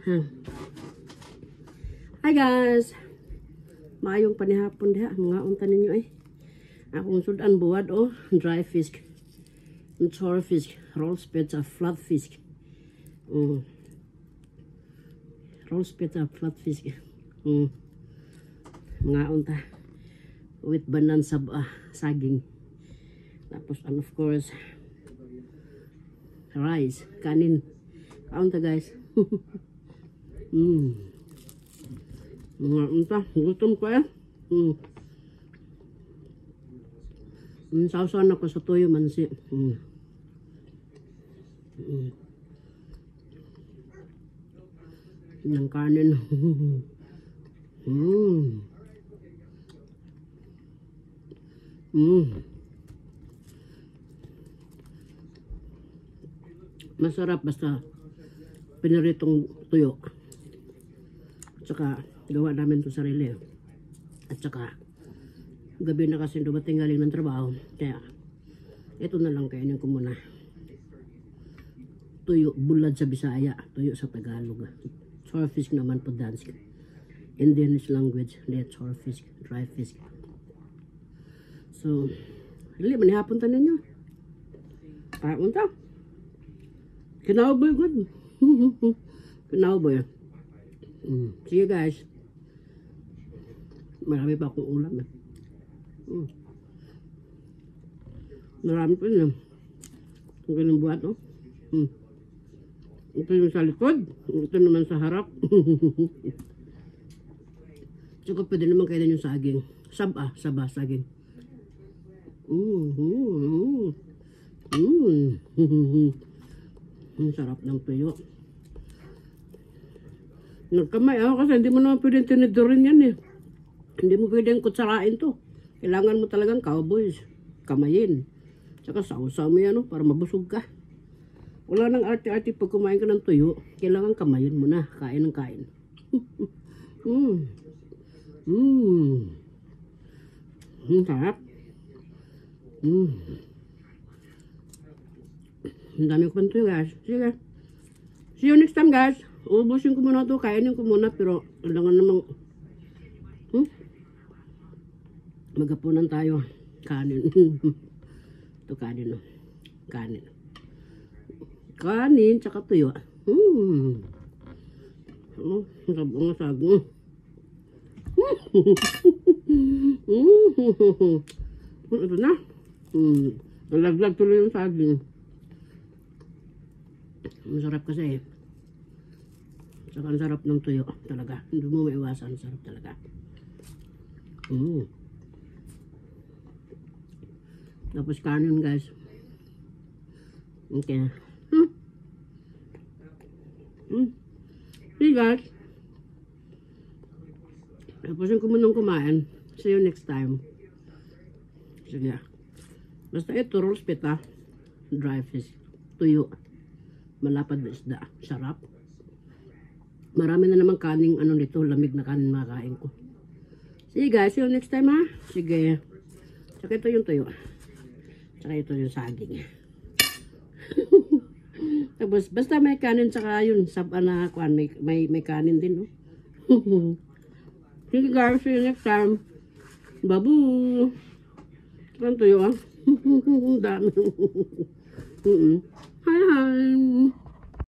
Hi guys! Maayong panihapon diha. Mga unta ninyo eh. Akong sudan buwad o. Dry fish. Char fish. Roast pizza. Flat fish. Roast pizza. Flat fish. Mga unta. With banan saging. Tapos and of course rice. Kanin. Kaunta guys. Mga unta, gutom ko eh. Sausawan ako sa toyo mansi. Ng kanin. Masarap basta piniritong tuyo. At saka gawa namin ito sarili. At saka gabi na kasi dumating galing ng trabaho. Kaya ito na lang kainin ko muna. Tuyo, bulad sa Bisaya. Tuyo sa Tagalog. Swordfish naman po dance. Indian language. Hindi, swordfish. Dry fish. So, hindi, manihapon tayo ninyo. Parang ta. Kinauboy good. Kinauboy. Sige guys. Marami pa akong ulam eh. Marami pa yun. Ang ganun buhat no. Ito yung sa likod. Ito naman sa harap. Tsaka pwede naman kainin yung saging. Saba, saging. Ang sarap ng tuyo. Nagkamay ako kasi hindi mo naman pwedeng tinidorin yan eh. Hindi mo pwedeng kutsarain to. Kailangan mo talagang cowboys. Kamayin. Tsaka sausaw mo yan para mabusog ka. Wala nang arte-arte pag kumain ka ng tuyo. Kailangan kamayin mo na. Kain ng kain. Sarap. Ang dami ko pa nito guys. Sige. See you next time guys. Ubusin ko muna ito. Kainin ko muna. Pero kailangan namang magapunan tayo. Kanin. Ito kanin. Kanin. Kanin tsaka tuyo. Sabong sagong. Ito na. Nalaglag tuloy yung saging. Masarap kasi eh. Saka ang sarap ng tuyo talaga. Hindi mo maiwasan. Sarap talaga. Tapos kanin guys. Okay. See guys. Tapusin ko munang kumain. See you next time. Sige. Basta ito, roast pita, dry fish, tuyo, malapad na isda, sarap. Marami na naman kaning nito, lamig na kanin makakain ko. Sige guys, see you next time ha. Sige. Tsaka ito yung tuyo. Tsaka ito yung saging. Tapos, basta may kanin, tsaka yun, may kanin din, no? Sige guys, see you next time. Babu! Ito tuyo, ah. Dami. Hi, hi.